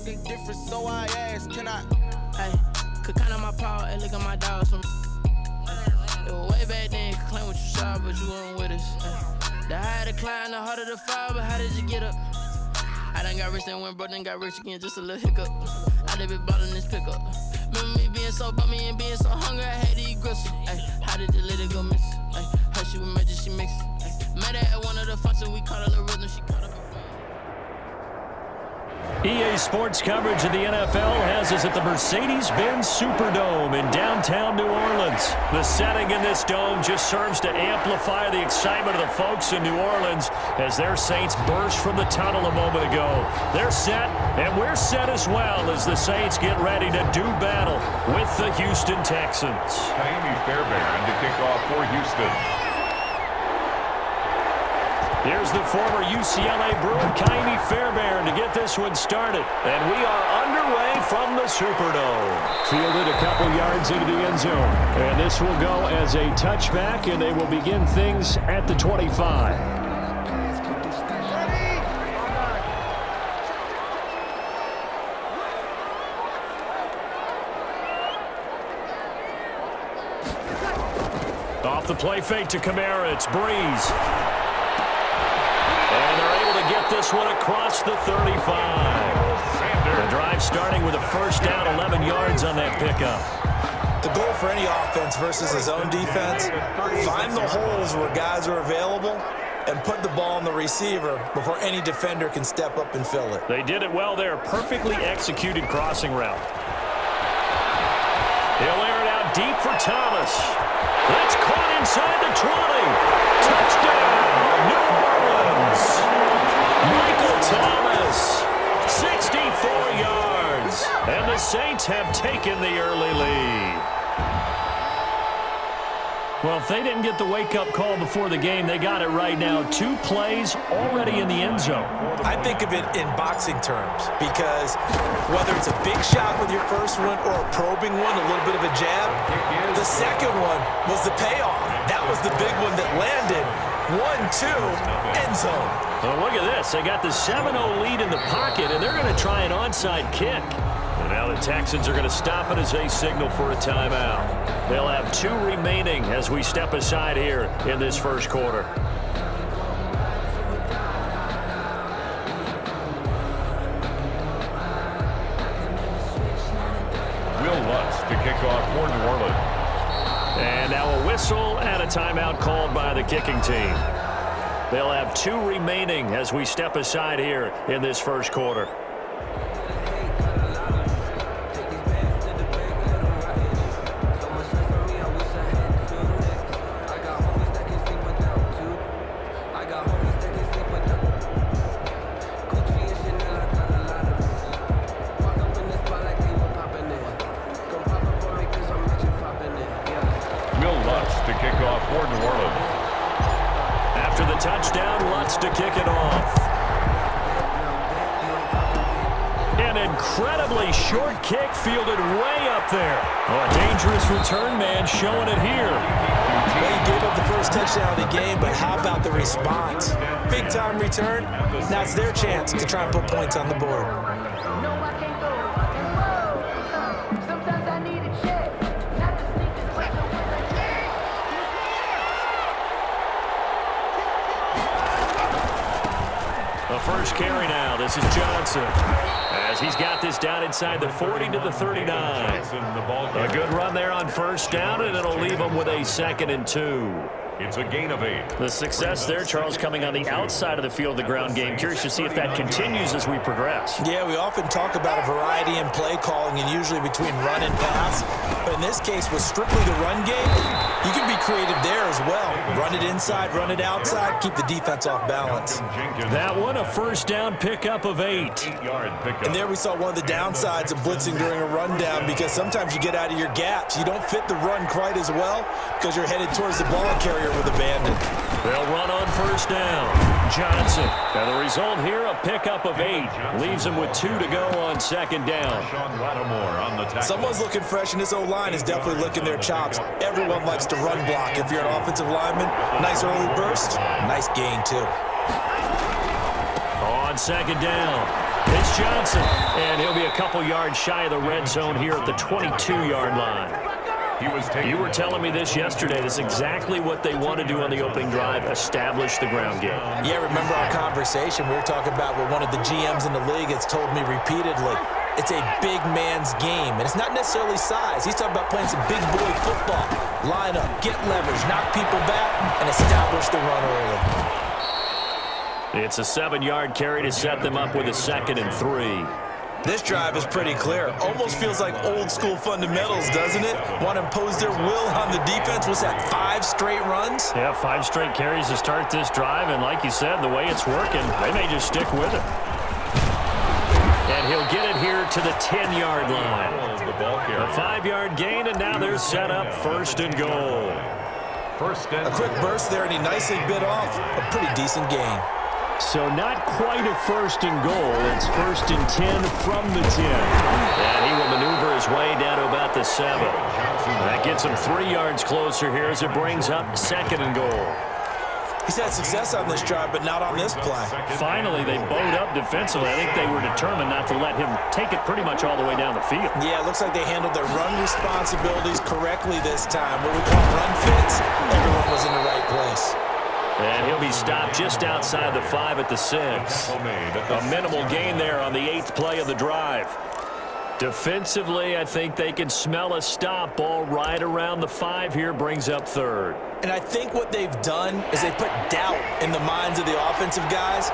fucking different, so I asked, can I? Hey, could count on my power, hey, look at my dogs from. It was way back then, could claim what you saw, but you weren't with us. The higher the climb, the harder the fall, but how did you get up? I done got rich and went broke, then got rich again, just a little hiccup. I done been ballin' this pickup. Remember me being so bummy and being so hungry, I had to eat gristle. Ay, how did the lady go miss? Ay, how she was magic, she mixed. Met her at one of the functions, we caught a little rhythm, she caught up. EA Sports coverage of the NFL has us at the Mercedes-Benz Superdome in downtown New Orleans. The setting in this dome just serves to amplify the excitement of the folks in New Orleans as their Saints burst from the tunnel a moment ago. They're set, and we're set as well as the Saints get ready to do battle with the Houston Texans. Jaime Fairbairn to kick off for Houston. Here's the former UCLA Bruin, Jaime Fairbairn, to get this one started. And we are underway from the Superdome. Fielded a couple yards into the end zone. And this will go as a touchback, and they will begin things at the 25. Off the play fake to Kamara, it's Breeze. And they're able to get this one across the 35. The drive starting with a first down, 11 yards on that pickup. The goal for any offense versus his own defense, find the holes where guys are available and put the ball on the receiver before any defender can step up and fill it. They did it well there. Perfectly executed crossing route. He'll air it out deep for Thomas. That's caught inside the 20. Touchdown, New Orleans. Michael Thomas, 64 yards. And the Saints have taken the early lead. Well, if they didn't get the wake-up call before the game, they got it right now. 2 plays already in the end zone. I think of it in boxing terms because whether it's a big shot with your first one or a probing one, a little bit of a jab, the second one was the payoff. That was the big one that landed. 1-2, end zone. Well, look at this. They got the 7-0 lead in the pocket, and they're going to try an onside kick. And now the Texans are going to stop it as they signal for a timeout. They'll have 2 remaining as we step aside here in this first quarter. Will Lutz to kick off for New Orleans. And now a whistle and a timeout called by the kicking team. They'll have 2 remaining as we step aside here in this first quarter. Touchdown, Lutz to kick it off. An incredibly short kick fielded way up there. Oh, a dangerous return man showing it here. Well, he gave up the first touchdown of the game, but how about the response? Big-time return. Now it's their chance to try and put points on the board. First carry now. This is Johnson. As he's got this down inside the 40 to the 39. A good run there on first down, and it'll leave him with a 2nd and 2. It's a gain of 8. The success there, Charles, coming on the outside of the field, the ground game. Curious to see if that continues as we progress. Yeah, we often talk about a variety in play calling and usually between run and pass. But in this case, with strictly the run game, you can be creative there as well. Run it inside, run it outside, keep the defense off balance. That one, a first down pickup of 8. And there we saw one of the downsides of blitzing during a rundown because sometimes you get out of your gaps. You don't fit the run quite as well because you're headed towards the ball carrier with abandon. They'll run on first down. Johnson. And the result here, a pickup of 8. Leaves him with 2 to go on 2nd down. Someone's looking fresh, and this O-line is definitely licking their chops. Everyone likes to run block. If you're an offensive lineman, nice early burst, nice gain too. On 2nd down, it's Johnson, and he'll be couple yards shy of the red zone here at the 22-yard line. You were telling me this yesterday. That's exactly what they want to do on the opening drive, establish the ground game. Yeah, remember our conversation? We were talking about what one of the GMs in the league has told me repeatedly. It's a big man's game, and it's not necessarily size. He's talking about playing some big boy football. Line up, get leverage, knock people back, and establish the run early. It's a 7-yard carry to set them up with a 2nd and 3. This drive is pretty clear. Almost feels like old school fundamentals, doesn't it? Want to impose their will on the defense. What's that, 5 straight runs? Yeah, 5 straight carries to start this drive, and like you said, the way it's working, they may just stick with it. And he'll get it here to the 10-yard line. A 5-yard gain, and now they're set up 1st and goal. A quick burst there, and he nicely bit off a pretty decent gain. So not quite a 1st and goal. It's 1st and 10 from the 10. And he will maneuver his way down to about the 7. That gets him 3 yards closer here as it brings up 2nd and goal. He's had success on this drive, but not on this play. Finally, they bowed up defensively. I think they were determined not to let him take it pretty much all the way down the field. Yeah, it looks like they handled their run responsibilities correctly this time. What we call run fits, everyone was in the right place. And he'll be stopped just outside the 5 at the 6. A minimal gain there on the 8th play of the drive. Defensively, I think they can smell a stop. Ball right around the 5 here, brings up 3rd. And I think what they've done is they put doubt in the minds of the offensive guys.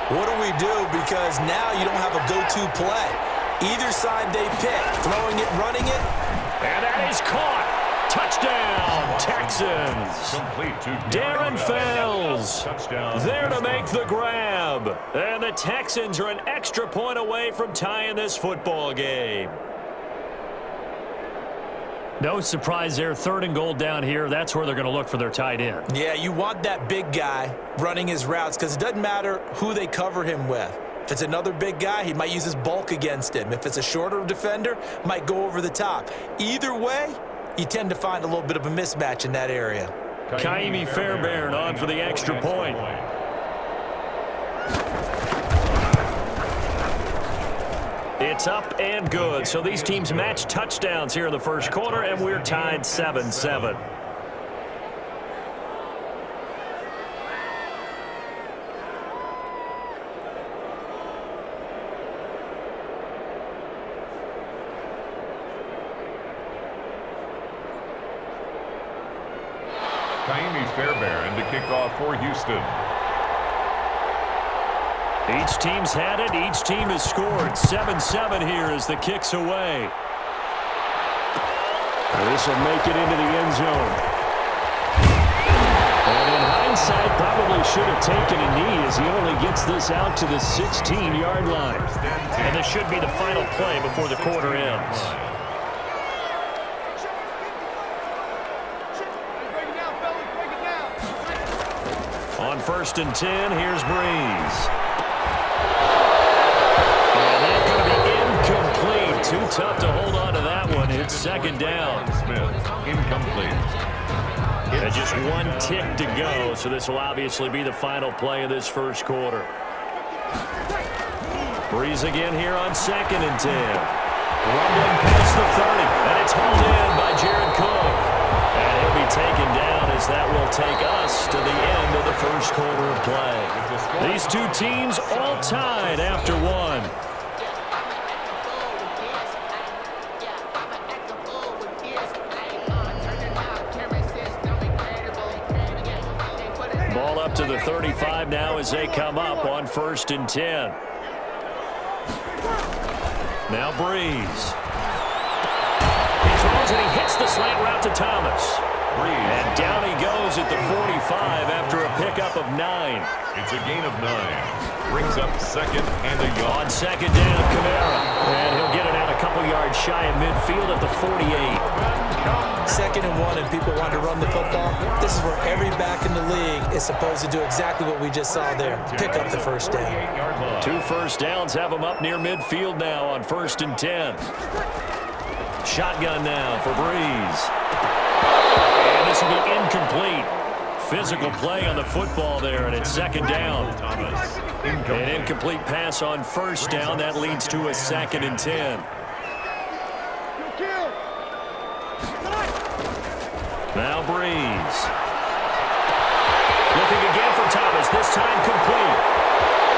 What do we do? Because now you don't have a go-to play. Either side they pick, throwing it, running it. And that is caught. Touchdown, Texans. Darren Fells there to make the grab. And the Texans are an extra point away from tying this football game. No surprise there. 3rd and goal down here. That's where they're going to look for their tight end. Yeah, you want that big guy running his routes because it doesn't matter who they cover him with. If it's another big guy, he might use his bulk against him. If it's a shorter defender, might go over the top. Either way, you tend to find a little bit of a mismatch in that area. Kaimi Fairbairn on for the extra point. It's up and good. So these teams match touchdowns here in the first quarter, and we're tied 7-7. Kaimi Fairbairn to kick off for Houston. Each team's had it. Each team has scored. 7-7 here as the kick's away. This will make it into the end zone. And in hindsight, probably should have taken a knee as he only gets this out to the 16-yard line. And this should be the final play before the quarter ends. On 1st and 10, here's Breeze. And that's going to be incomplete. Too tough to hold on to that one. It's 2nd down. Smith, incomplete. And just 1 tick to go, so this will obviously be the final play of this first quarter. Breeze again here on 2nd and 10. Rumbling past the 30, and it's hauled in by Jared Cook. And he'll be taken down as that will take us to the end of the first quarter of play. These two teams all tied after 1. Ball up to the 35 now as they come up on 1st and 10. Now Breeze. He throws and he hits the slant route to Thomas. And down he goes at the 45 after a pickup of 9. It's a gain of 9. Brings up 2nd and a yard. On 2nd down, Kamara. And he'll get it out a couple yards shy of midfield at the 48. 2nd and 1 and people want to run the football. This is where every back in the league is supposed to do exactly what we just saw there. Pick up the 1st down. 2 first downs have them up near midfield now on 1st and 10. Shotgun now for Breeze. And this will be incomplete. physical play on the football there, and it's second down. An incomplete pass on first down. That leads to a 2nd and 10. Now Breeze. Looking again for Thomas. This time complete.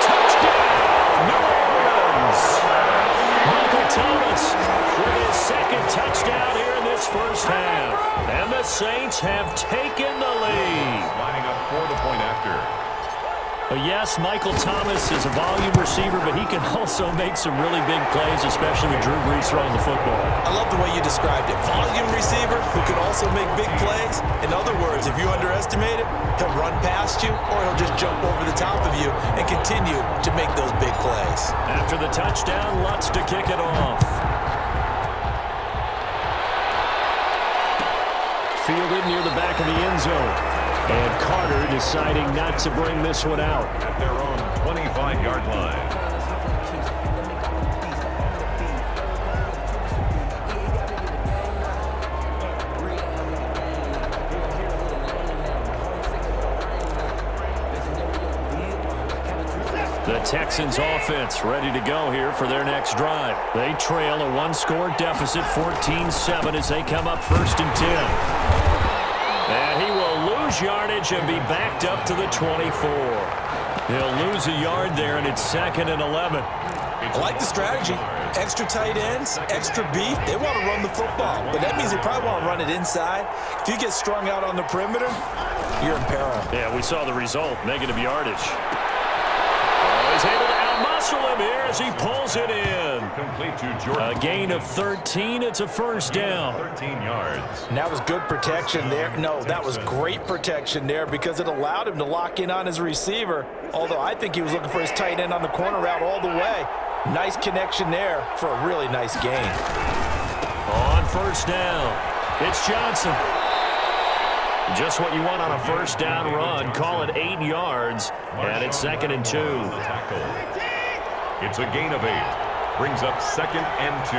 Touchdown, New Orleans. Michael Thomas with his 2nd touchdown here in this first half. And the Saints have taken the lead. Lining up for the point after. Yes, Michael Thomas is a volume receiver, but he can also make some really big plays, especially with Drew Brees throwing the football. I love the way you described it. Volume receiver who can also make big plays. In other words, if you underestimate it, he'll run past you or he'll just jump over the top of you and continue to make those big plays. After the touchdown, Lutz to kick it off. Fielded near the back of the end zone. And Carter deciding not to bring this one out. At their own 25-yard line. The Texans offense ready to go here for their next drive. They trail a one-score deficit, 14-7, as they come up 1st and 10. And he will lose yardage and be backed up to the 24. He'll lose a yard there, and it's 2nd and 11. I like the strategy. Extra tight ends, extra beef. They want to run the football, but that means they probably want to run it inside. If you get strung out on the perimeter, you're in peril. Yeah, we saw the result, negative yardage. He's able to out-muscle him here as he pulls it in. Complete to Jordan. A gain of 13. It's a first down. 13 yards. And that was good protection there. No, that was great protection there because it allowed him to lock in on his receiver, although I think he was looking for his tight end on the corner route all the way. Nice connection there for a really nice gain. On first down, it's Johnson. Just what you want on a first down run. Call it 8 yards, and it's 2nd and 2. It's a gain of 8. Brings up 2nd and 2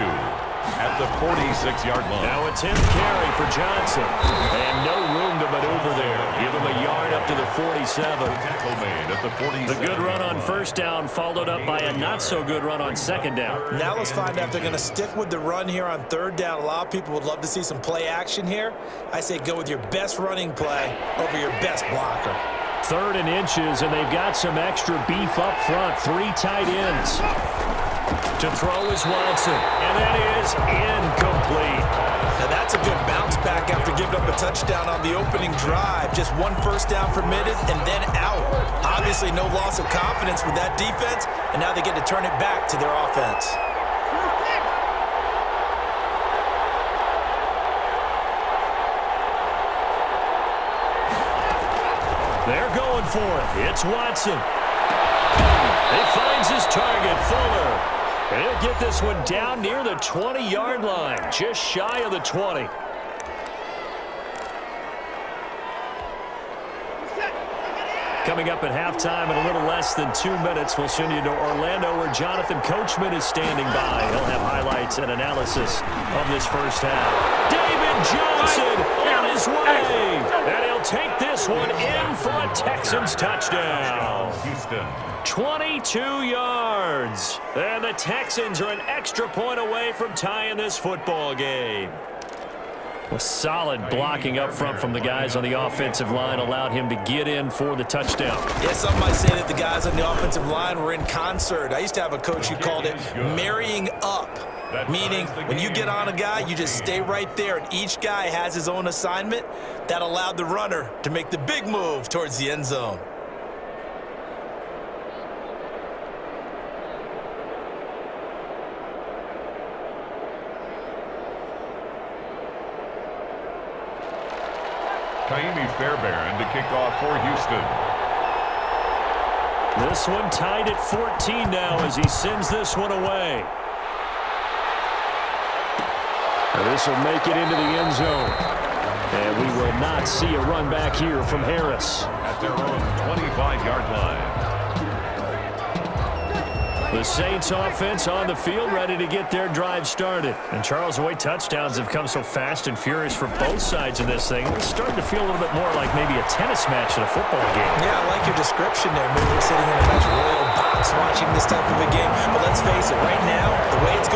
at the 46-yard line. Now a 10th carry for Johnson, and no room to maneuver there. Give him a yard up to the 47. Tackle made at the 47. The good run on first down followed up by a not-so-good run on second down. Now let's find out if they're going to stick with the run here on 3rd down. A lot of people would love to see some play action here. I say go with your best running play over your best blocker. 3rd and inches, and they've got some extra beef up front. 3 tight ends. To throw is Watson, and that is incomplete. Now that's a good bounce back after giving up a touchdown on the opening drive. Just 1 first down permitted and then out. Obviously no loss of confidence with that defense, and now they get to turn it back to their offense. They're going for it. It's Watson. He finds his target, Fuller. And he'll get this one down near the 20-yard line, just shy of the 20. Coming up at halftime in a little less than 2 minutes, we'll send you to Orlando where Jonathan Coachman is standing by. He'll have highlights and analysis of this first half. David Johnson on his way. And he'll take this one in for a Texans touchdown. Houston. 22 yards. And the Texans are an extra point away from tying this football game. Well, solid blocking up front from the guys on the offensive line allowed him to get in for the touchdown. Yeah, some might say that the guys on the offensive line were in concert. I used to have a coach who called it marrying up, meaning when you get on a guy, you just stay right there, and each guy has his own assignment. That allowed the runner to make the big move towards the end zone. Kaimi Fairbairn to kick off for Houston. This one tied at 14 now as he sends this one away. And this will make it into the end zone. And we will not see a run back here from Harris. At their own 25-yard line. The Saints offense on the field, ready to get their drive started. And Charles, the way touchdowns have come so fast and furious for both sides in this thing, it's starting to feel a little bit more like maybe a tennis match in a football game. Yeah, I like your description there. Maybe we're sitting in a nice royal box watching this type of a game. But let's face it, right now, the way it's going,